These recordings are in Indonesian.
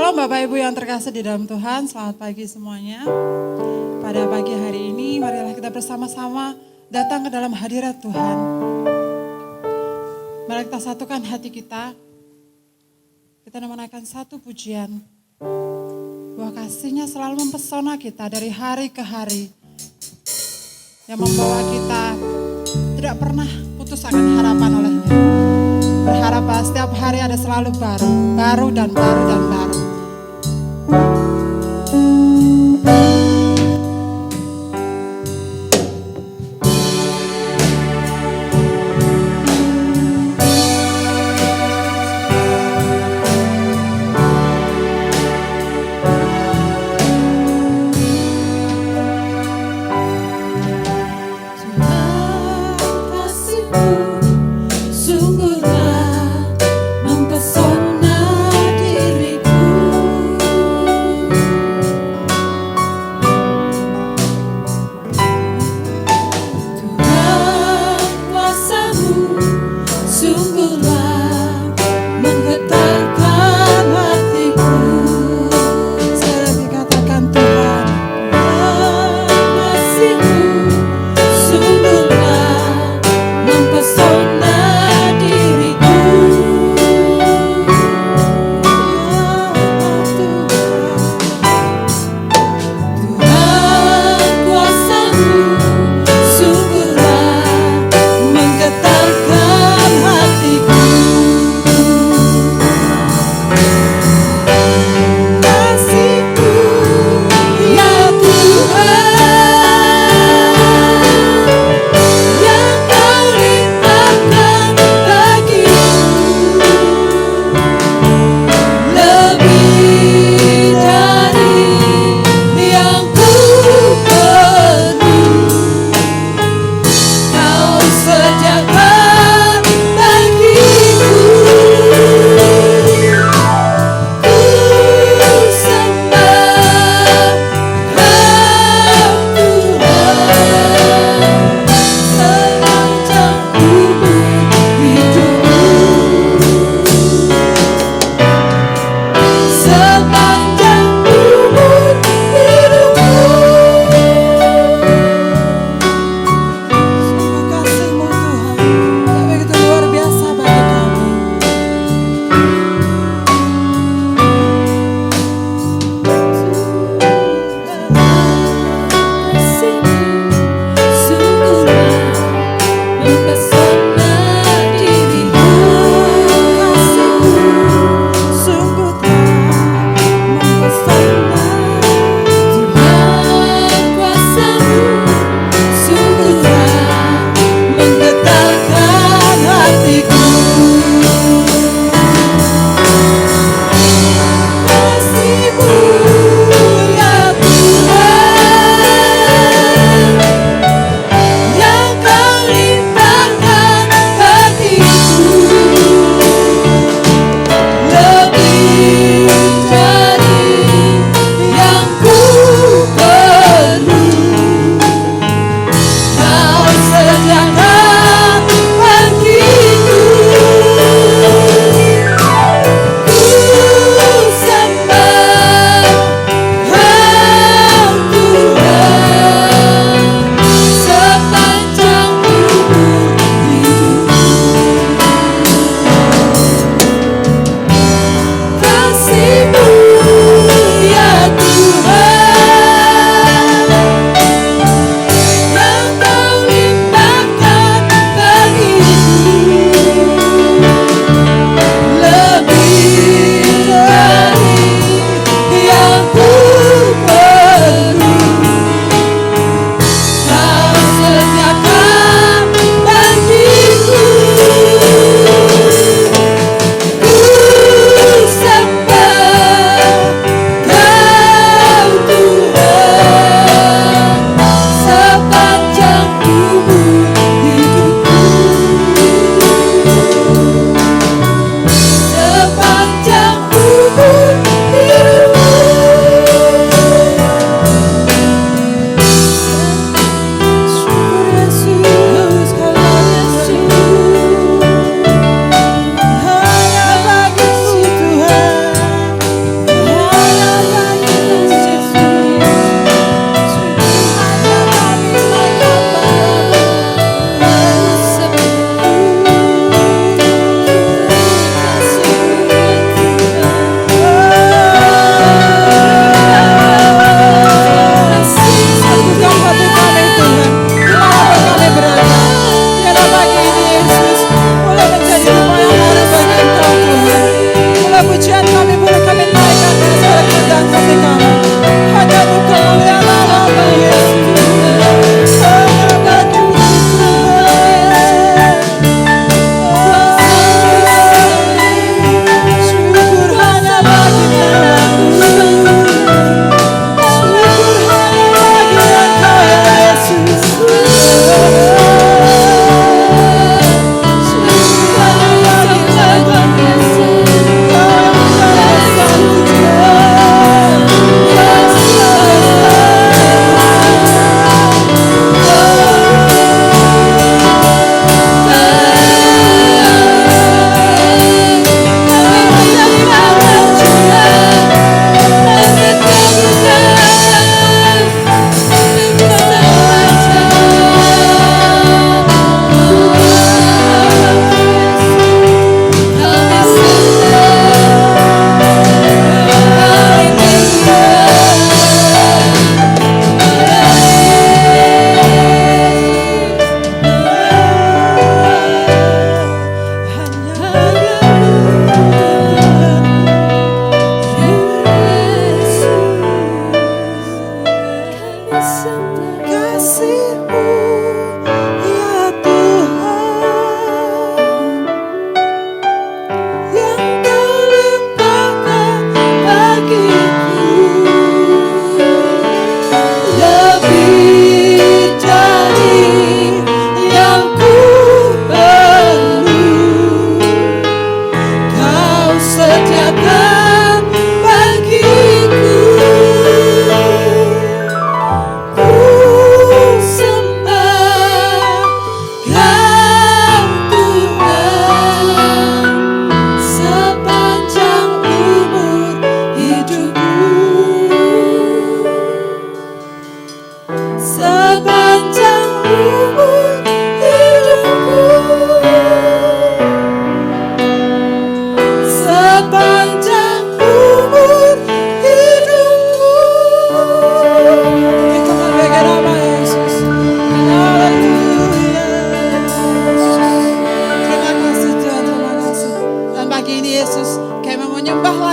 Shalom Bapak Ibu yang terkasih di dalam Tuhan, selamat pagi semuanya. Pada pagi hari ini marilah kita bersama-sama datang ke dalam hadirat Tuhan. Mari kita satukan hati kita. Kita menaikkan satu pujian. Bahwa kasih-Nya selalu mempesona kita dari hari ke hari. Yang membawa kita tidak pernah putus akan harapan oleh-Nya. Berharap bahwa setiap hari ada selalu baru dan baru dan baru. Sungguh mempesona diriku.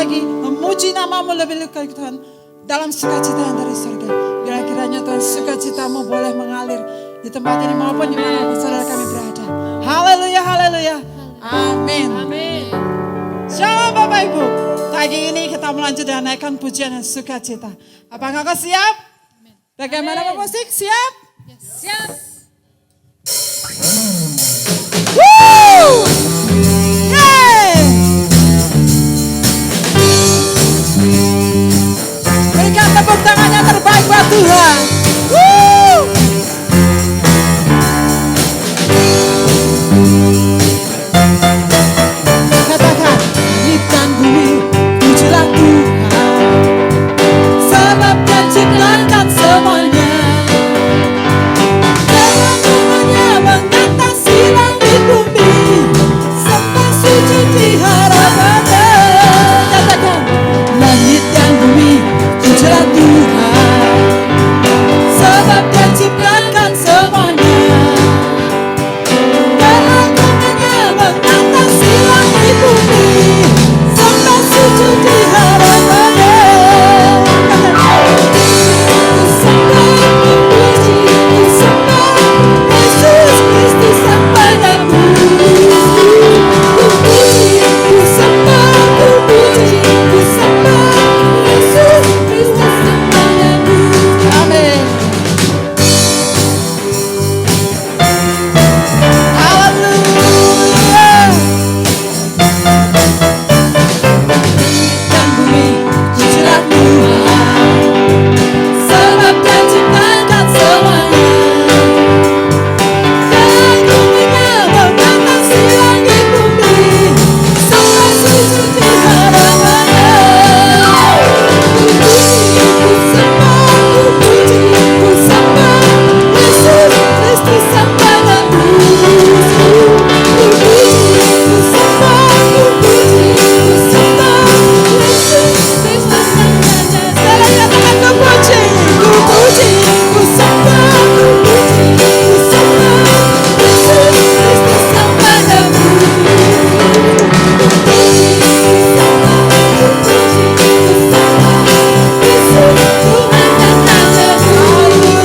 lagi memuji nama-Mu lebih lagi Tuhan. Dalam sukacita yang dari surga. Biar kiranya Tuhan sukacita-Mu boleh mengalir di tempat ini maupun di mana saudara kami berada. Haleluya, haleluya. Amin. Amin. Shalom Bapak Ibu. Pagi ini kita melanjut dengan naikkan pujian dan sukacita. Apakah kau siap? Bagaimana Bapak musik? Siap? Yes. Siap. Woo! Yeay! Berikan tepuk tangan yang terbaik buat Tuhan. Woo! Katakan, langit dan bumi, pujilah Tuhan, sebab Dia ciptakan semuanya. Semuanya mengatasi langit bumi, sampai suci di harapannya. Katakan, langit dan bumi, pujilah Tuhan, sebab Dia ciptakan semuanya. Keagungannya mengatasi langit bumi, sampai suci di harapannya. Ku sembah, ku puji, ku sembah Yesus Kristus Sang Penebus. Ku puji, ku sembah, ku puji, ku sembah Yesus Kristus Sang Penebus. Amin. Haleluya. Dan bumi pujilah Tuhan, sebab Dia ciptakan semuanya. Keagungannya mengatasi langit bumi, sampai suci di harapannya. Ku puji, ku sembah, ku puji, ku sembah Yesus Kristus Sang Penebus. Ku puji, ku sembah, ku puji, ku sembah Yesus Kristus Sang Penebus. Salah katakan ku puji, ku puji, ku sembah, ku puji, ku sembah Yesus Kristus Sang Penebus. Ku puji, ku sembah, ku puji, ku sembah Yesus Tuhan dan Penebus.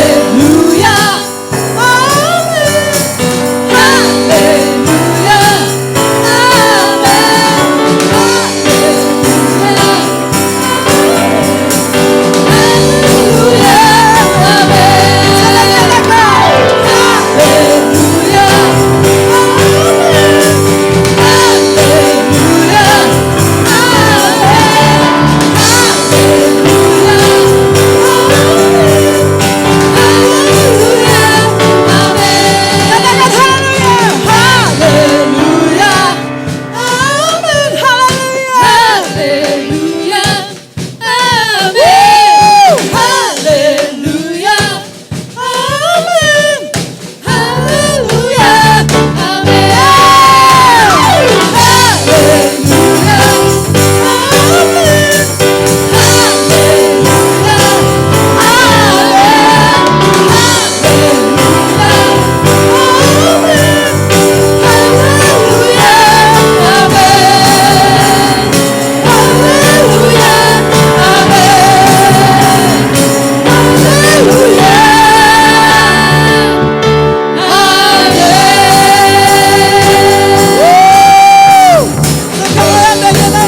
Haleluya, amin. Haleluya, amin. Haleluya, amin. Haleluya, amin.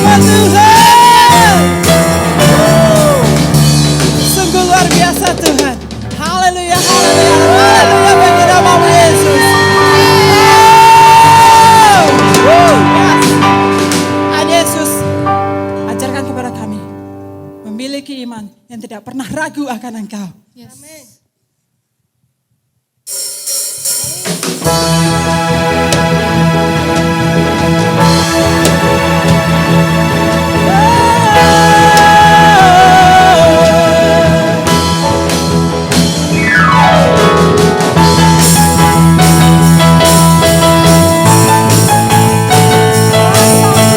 Haleluya, Sungguh luar biasa Tuhan. Haleluya, haleluya, haleluya bagi nama-Mu Yesus. Yes. Tuhan Yesus, ajarkan kepada kami memiliki iman yang tidak pernah ragu akan Engkau. Yes. Oh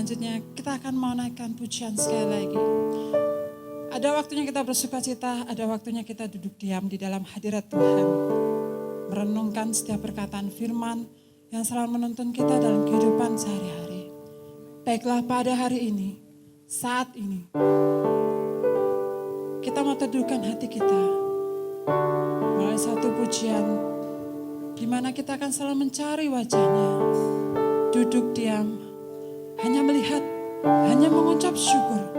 selanjutnya kita akan mau naikkan pujian sekali lagi. Ada waktunya kita bersukacita, ada waktunya kita duduk diam di dalam hadirat Tuhan. Merenungkan setiap perkataan firman yang selalu menuntun kita dalam kehidupan sehari-hari. Baiklah pada hari ini, saat ini, kita mau teduhkan hati kita melalui satu pujian di mana kita akan selalu mencari wajahnya, duduk diam, hanya melihat, hanya mengucap syukur,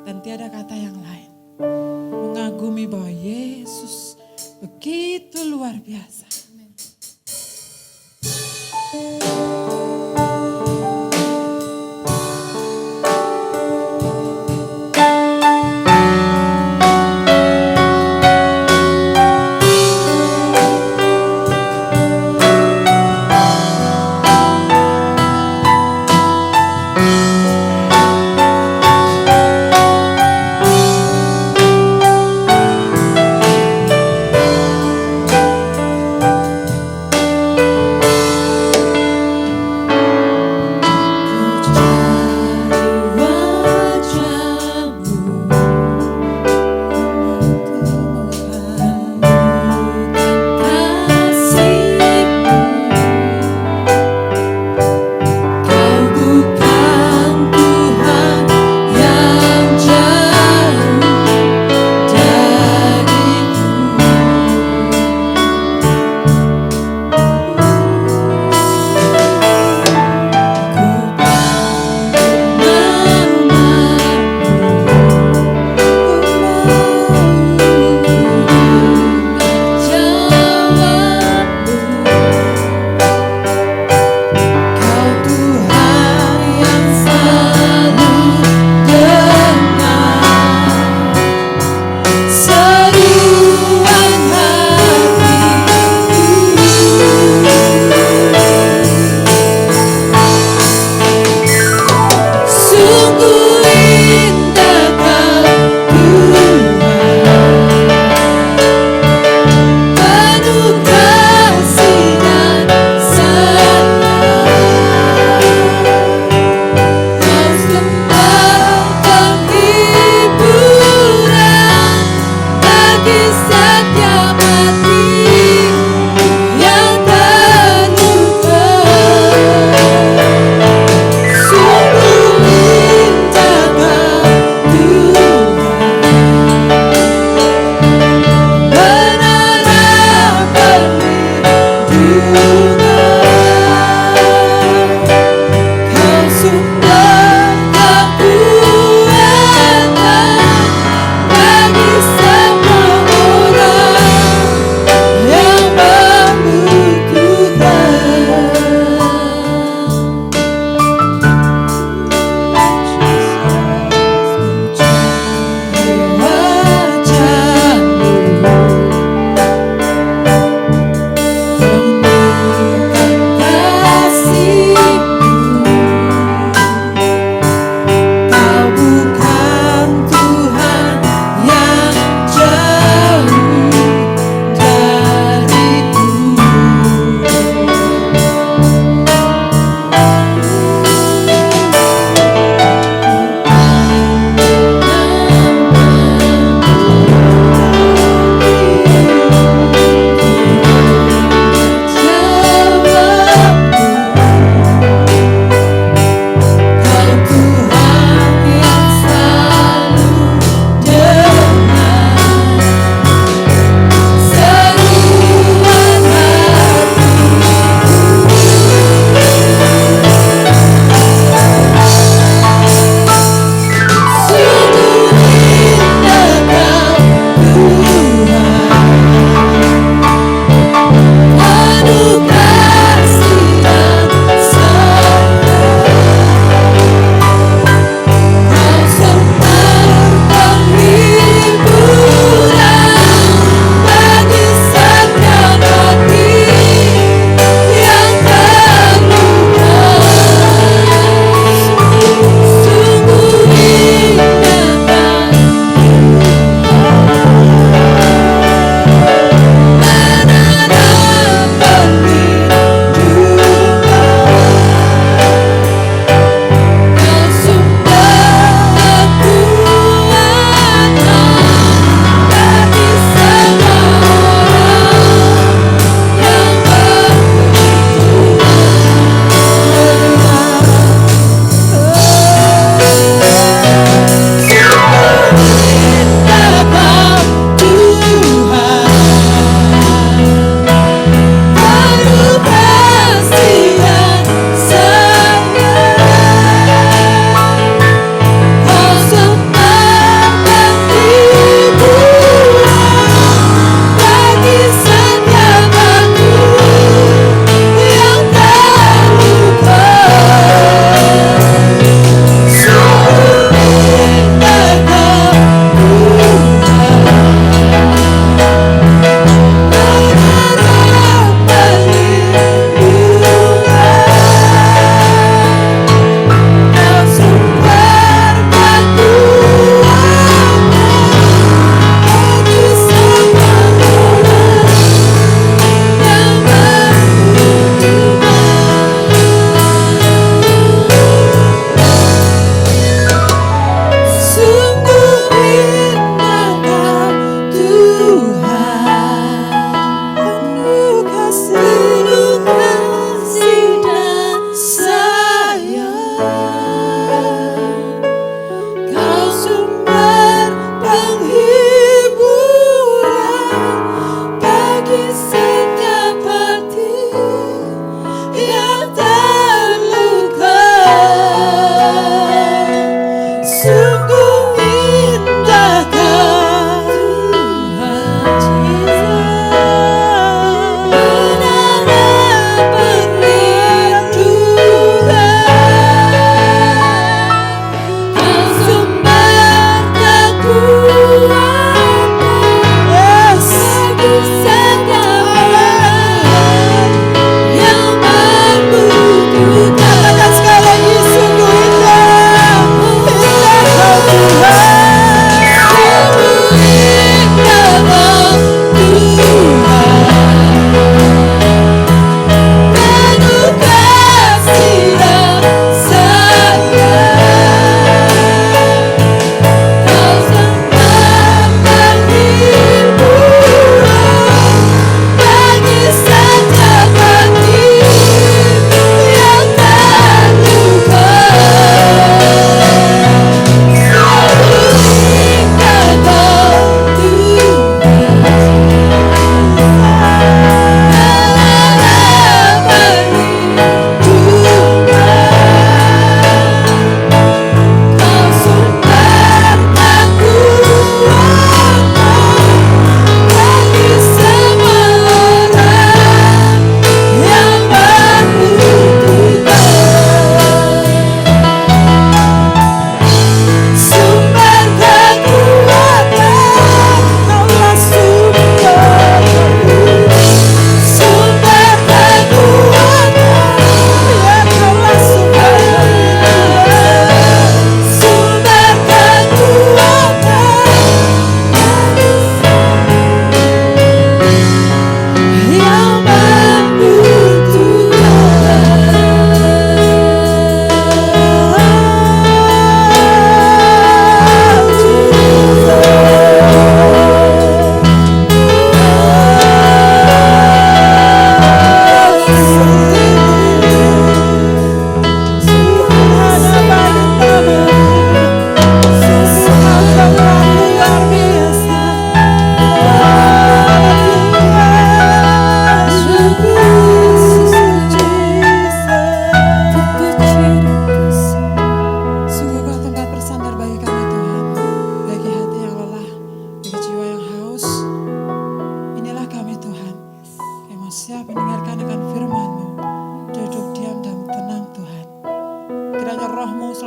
dan tiada kata yang lain. Mengagumi bahwa Yesus begitu luar biasa.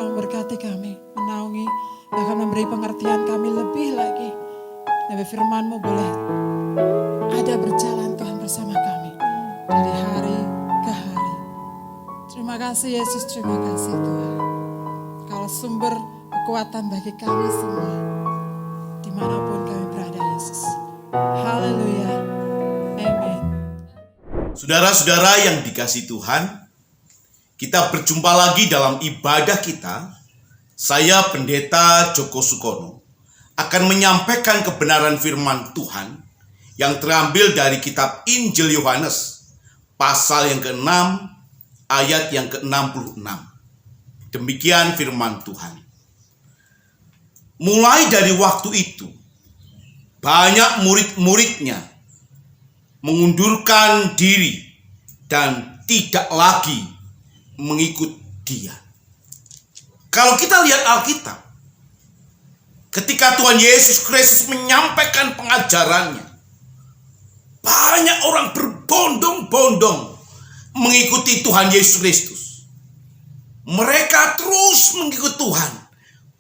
tolong berkati kami, menaungi, bahkan memberi pengertian kami lebih lagi. Nabi firman-Mu boleh ada berjalan Tuhan bersama kami dari hari ke hari. Terima kasih Yesus, terima kasih Tuhan. Kau sumber kekuatan bagi kami semua, dimanapun kami berada Yesus. Haleluya, amin. Saudara-saudara yang dikasihi Tuhan, kita berjumpa lagi dalam ibadah kita. Saya Pendeta Joko Sukono akan menyampaikan kebenaran firman Tuhan yang terambil dari kitab Injil Yohanes, pasal yang ke-6, ayat yang ke-66. Demikian firman Tuhan. Mulai dari waktu itu, banyak murid-muridnya mengundurkan diri dan tidak lagi mengikut Dia. Kalau kita lihat Alkitab, ketika Tuhan Yesus Kristus menyampaikan pengajarannya, banyak orang berbondong-bondong mengikuti Tuhan Yesus Kristus. Mereka terus mengikuti Tuhan,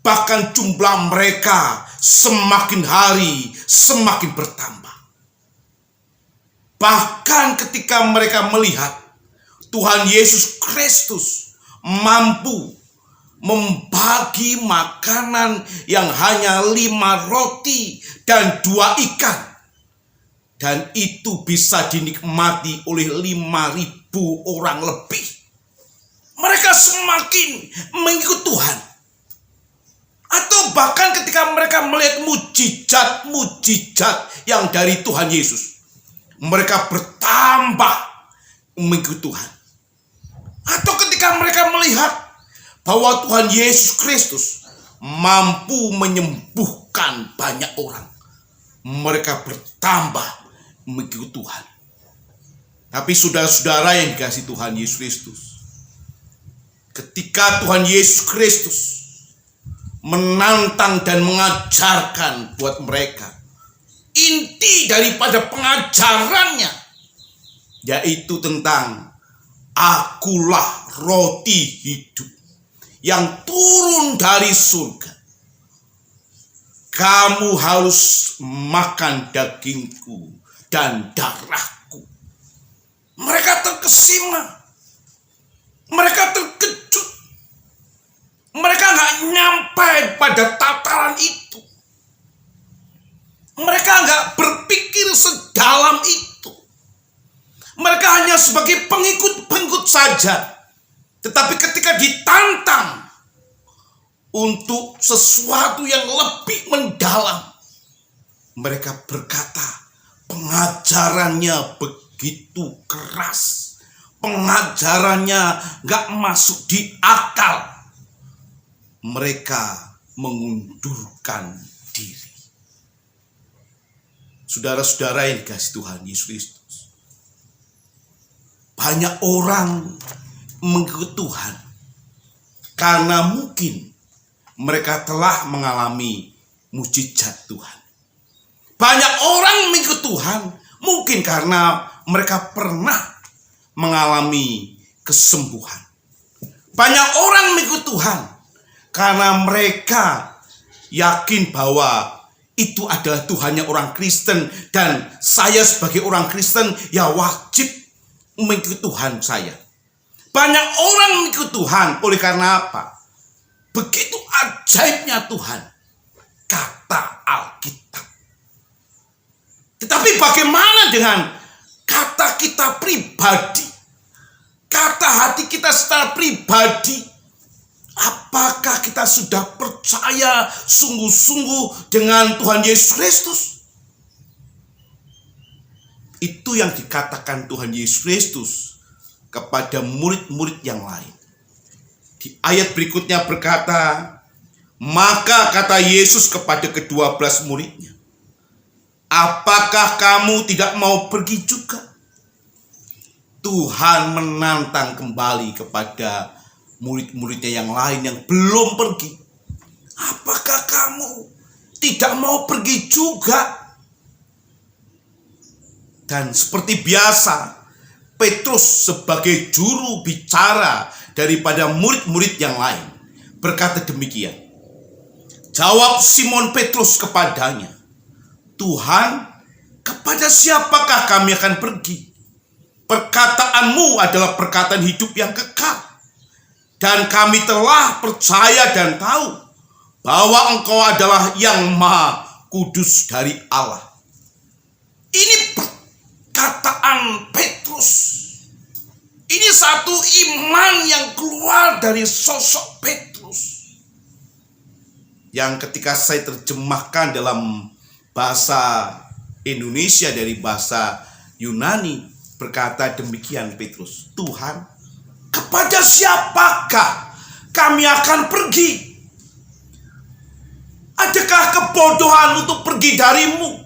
bahkan jumlah mereka semakin hari semakin bertambah. Bahkan ketika mereka melihat Tuhan Yesus Kristus mampu membagi makanan yang hanya 5 roti dan 2 ikan, dan itu bisa dinikmati oleh 5.000 orang lebih, mereka semakin mengikut Tuhan. Atau bahkan ketika mereka melihat mujizat-mujizat yang dari Tuhan Yesus, mereka bertambah mengikut Tuhan. Atau ketika mereka melihat bahwa Tuhan Yesus Kristus mampu menyembuhkan banyak orang, mereka bertambah mengikut Tuhan. Tapi saudara-saudara yang dikasihi Tuhan Yesus Kristus, ketika Tuhan Yesus Kristus menantang dan mengajarkan buat mereka, inti daripada pengajarannya yaitu tentang Akulah roti hidup yang turun dari surga. Kamu harus makan dagingku dan darahku. Mereka terkesima, mereka terkejut, mereka gak nyampe pada tataran itu. Mereka nggak berpikir sedalam itu. Mereka hanya sebagai pengikut-pengikut saja. Tetapi ketika ditantang untuk sesuatu yang lebih mendalam, mereka berkata, pengajarannya begitu keras. Pengajarannya nggak masuk di akal. Mereka mengundurkan diri. Saudara-saudara yang dikasihi Tuhan Yesus Kristus, banyak orang mengikut Tuhan karena mungkin mereka telah mengalami mujizat Tuhan. Banyak orang mengikut Tuhan mungkin karena mereka pernah mengalami kesembuhan. Banyak orang mengikut Tuhan karena mereka yakin bahwa itu adalah Tuhannya orang Kristen, dan saya sebagai orang Kristen ya wajib mengikut Tuhan saya. Banyak orang mengikut Tuhan oleh karena apa? Begitu ajaibnya Tuhan, kata Alkitab. Tetapi bagaimana dengan kata kita pribadi? Kata hati kita secara pribadi? Apakah kita sudah percaya sungguh-sungguh dengan Tuhan Yesus Kristus? Itu yang dikatakan Tuhan Yesus Kristus kepada murid-murid yang lain. Di ayat berikutnya berkata, maka kata Yesus kepada ke-12 muridnya, apakah kamu tidak mau pergi juga? Tuhan menantang kembali kepada murid-muridnya yang lain yang belum pergi. Apakah kamu tidak mau pergi juga? Dan seperti biasa, Petrus sebagai juru bicara daripada murid-murid yang lain berkata demikian. Jawab Simon Petrus kepadanya, Tuhan, kepada siapakah kami akan pergi? Perkataanmu adalah perkataan hidup yang kekal. Dan kami telah percaya dan tahu bahwa Engkau adalah yang Maha Kudus dari Allah. Ini perkataan Petrus. Ini satu iman yang keluar dari sosok Petrus. Yang ketika saya terjemahkan dalam bahasa Indonesia dari bahasa Yunani, berkata demikian Petrus, Tuhan, kepada siapakah kami akan pergi? Adakah kebodohan untuk pergi darimu?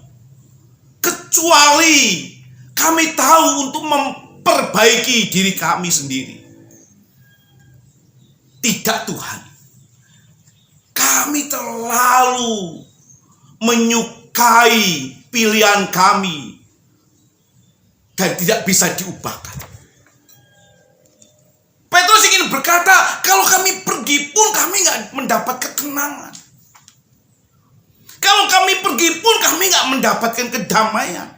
Kecuali kami tahu untuk memperbaiki diri kami sendiri. Tidak Tuhan. Kami terlalu menyukai pilihan kami dan tidak bisa diubahkan. Petrus ingin berkata, kalau kami pergi pun kami nggak mendapat ketenangan. Kalau kami pergi pun kami nggak mendapatkan kedamaian.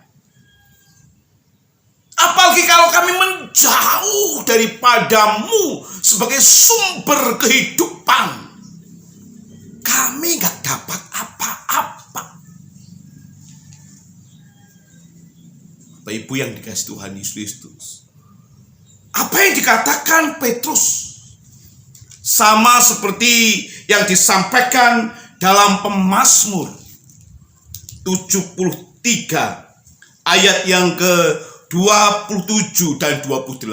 Apalagi kalau kami menjauh daripadamu sebagai sumber kehidupan. Kami gak dapat apa-apa. Bapak Ibu yang dikasihi Tuhan Yesus Kristus, apa yang dikatakan Petrus sama seperti yang disampaikan dalam Pemazmur 73 ayat yang ke-27 dan 28.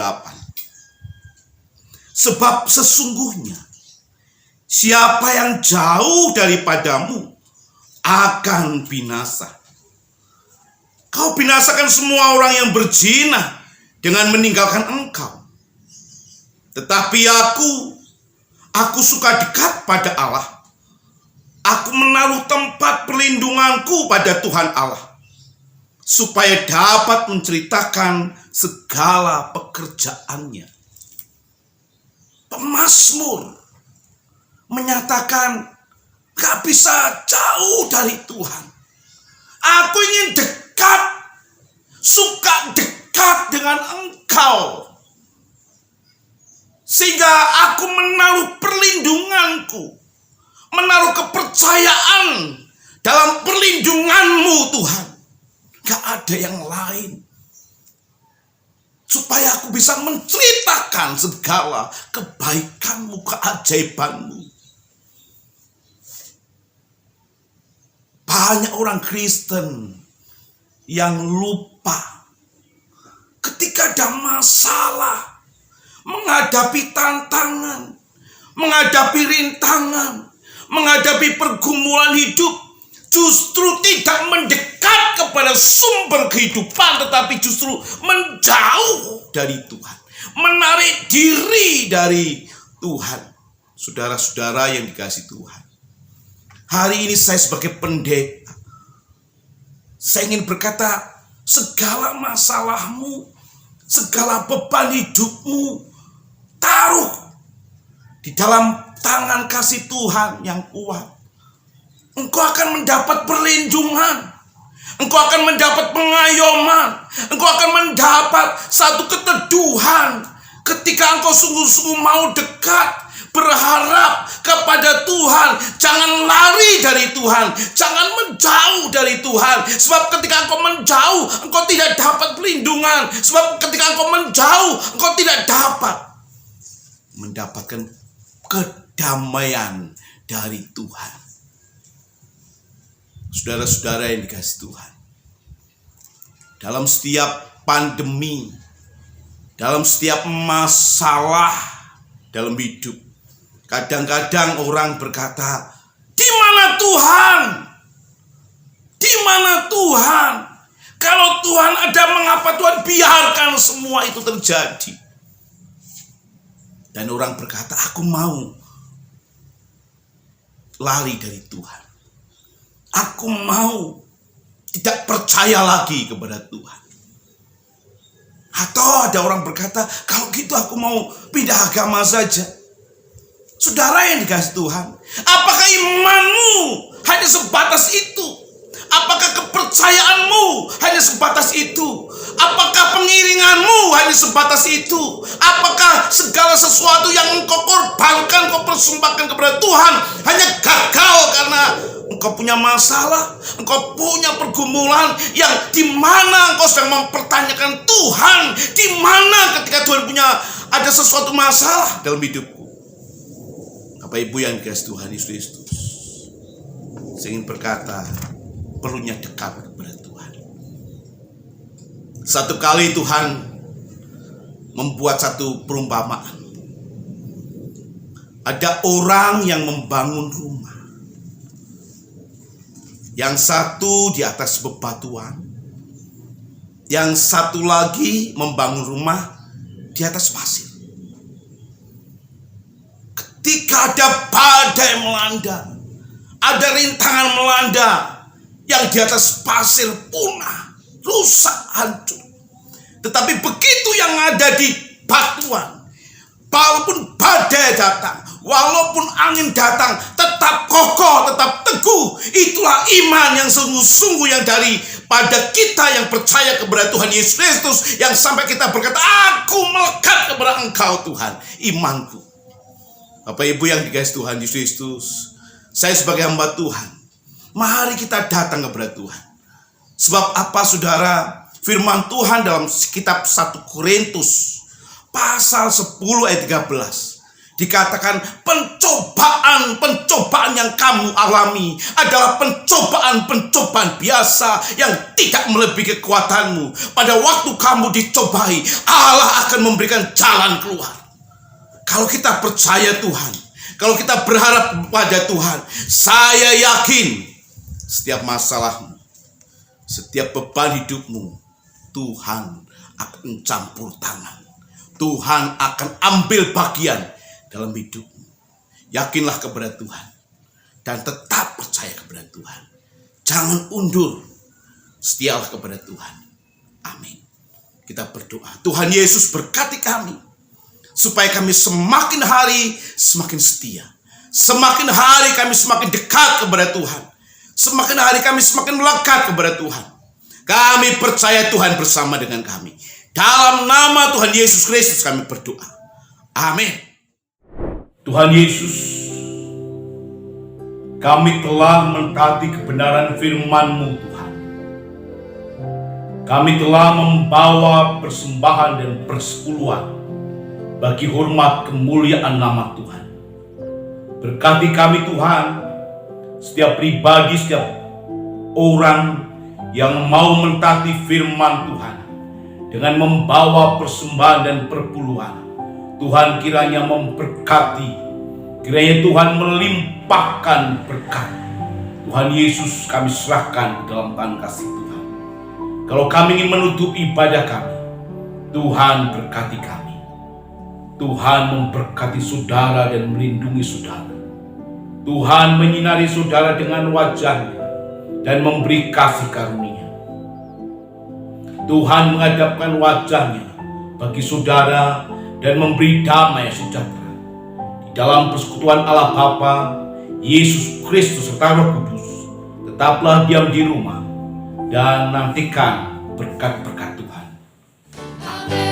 Sebab sesungguhnya siapa yang jauh daripadamu akan binasa. Kau binasakan semua orang yang berzina dengan meninggalkan engkau. Tetapi aku suka dekat pada Allah. Aku menaruh tempat perlindunganku pada Tuhan Allah, supaya dapat menceritakan segala pekerjaannya. Pemazmur menyatakan gak bisa jauh dari Tuhan. Aku ingin dekat, suka dekat dengan Engkau, sehingga aku menaruh perlindunganku, menaruh kepercayaan dalam perlindungan-Mu Tuhan. Gak ada yang lain. Supaya aku bisa menceritakan segala kebaikan-Mu, keajaiban-Mu. Banyak orang Kristen yang lupa ketika ada masalah, menghadapi tantangan, menghadapi rintangan, menghadapi pergumulan hidup, justru tidak mendekat kepada sumber kehidupan, tetapi justru menjauh dari Tuhan, menarik diri dari Tuhan. Saudara-saudara yang dikasihi Tuhan, hari ini saya sebagai pendeta, saya ingin berkata, segala masalahmu, segala beban hidupmu, taruh di dalam tangan kasih Tuhan yang kuat. Engkau akan mendapat perlindungan, engkau akan mendapat pengayoman, engkau akan mendapat satu keteduhan ketika engkau sungguh-sungguh mau dekat, berharap kepada Tuhan. Jangan lari dari Tuhan, jangan menjauh dari Tuhan. Sebab ketika engkau menjauh, engkau tidak dapat perlindungan. Sebab ketika engkau menjauh, engkau tidak dapat mendapatkan kedamaian dari Tuhan. Saudara-saudara yang dikasihi Tuhan, dalam setiap pandemi, dalam setiap masalah dalam hidup, kadang-kadang orang berkata, di mana Tuhan? Di mana Tuhan? Kalau Tuhan ada, mengapa Tuhan biarkan semua itu terjadi? Dan orang berkata, aku mau lari dari Tuhan. Aku mau tidak percaya lagi kepada Tuhan. Atau ada orang berkata, kalau gitu aku mau pindah agama saja. Saudara yang dikasihi Tuhan, apakah imanmu hanya sebatas itu? Apakah kepercayaanmu hanya sebatas itu? Apakah pengiringanmu hanya sebatas itu? Apakah segala sesuatu yang engkau korbankan, engkau persembahkan kepada Tuhan hanya gagal karena engkau punya masalah, engkau punya pergumulan yang dimana engkau sedang mempertanyakan Tuhan, dimana ketika Tuhan punya ada sesuatu masalah dalam hidupku? Bapak Ibu yang dikasihi Tuhan Yesus Kristus, saya ingin berkata, perlunya dekat kepada Tuhan. Satu kali Tuhan membuat satu perumpamaan. Ada orang yang membangun rumah. Yang satu di atas bebatuan, yang satu lagi membangun rumah di atas pasir. Ketika ada badai melanda, ada rintangan melanda, yang di atas pasir punah, rusak, hancur. Tetapi begitu yang ada di batuan, walaupun badai datang, walaupun angin datang, tetap kokoh, tetap teguh. Itulah iman yang sungguh-sungguh yang daripada kita yang percaya kepada Tuhan Yesus Kristus, yang sampai kita berkata, aku melekat kepada Engkau Tuhan, imanku. Bapak Ibu yang dikasihi Tuhan Yesus Kristus, saya sebagai hamba Tuhan, mari kita datang kepada Tuhan. Sebab apa saudara? Firman Tuhan dalam kitab 1 Korintus pasal 10 ayat 13 dikatakan, pencobaan yang kamu alami adalah pencobaan biasa yang tidak melebihi kekuatanmu. Pada waktu kamu dicobai, Allah akan memberikan jalan keluar. Kalau kita percaya Tuhan, kalau kita berharap pada Tuhan, saya yakin setiap masalahmu, setiap beban hidupmu, Tuhan akan campur tangan. Tuhan akan ambil bagian dalam hidupmu. Yakinlah kepada Tuhan dan tetap percaya kepada Tuhan. Jangan undur, setialah kepada Tuhan. Amin. Kita berdoa. Tuhan Yesus berkati kami, supaya kami semakin hari semakin setia. Semakin hari kami semakin dekat kepada Tuhan. Semakin hari kami semakin melekat kepada Tuhan. Kami percaya Tuhan bersama dengan kami. Dalam nama Tuhan Yesus Kristus kami berdoa. Amin. Tuhan Yesus, kami telah mentaati kebenaran firman-Mu Tuhan. Kami telah membawa persembahan dan persepuluhan bagi hormat kemuliaan nama Tuhan. Berkati kami Tuhan, setiap pribadi, setiap orang yang mau mentaati firman Tuhan dengan membawa persembahan dan perpuluhan. Tuhan kiranya memberkati, kiranya Tuhan melimpahkan berkat. Tuhan Yesus kami serahkan dalam tangan kasih Tuhan. Kalau kami ingin menutup ibadah kami, Tuhan berkati kami. Tuhan memberkati saudara dan melindungi saudara. Tuhan menyinari saudara dengan wajah-Nya dan memberi kasih karunia. Tuhan menghadapkan wajah-Nya bagi saudara dan memberi damai sejahtera. Di dalam persekutuan Allah Bapa, Yesus Kristus serta Roh Kudus, tetaplah diam di rumah dan nantikan berkat-berkat Tuhan. Amin.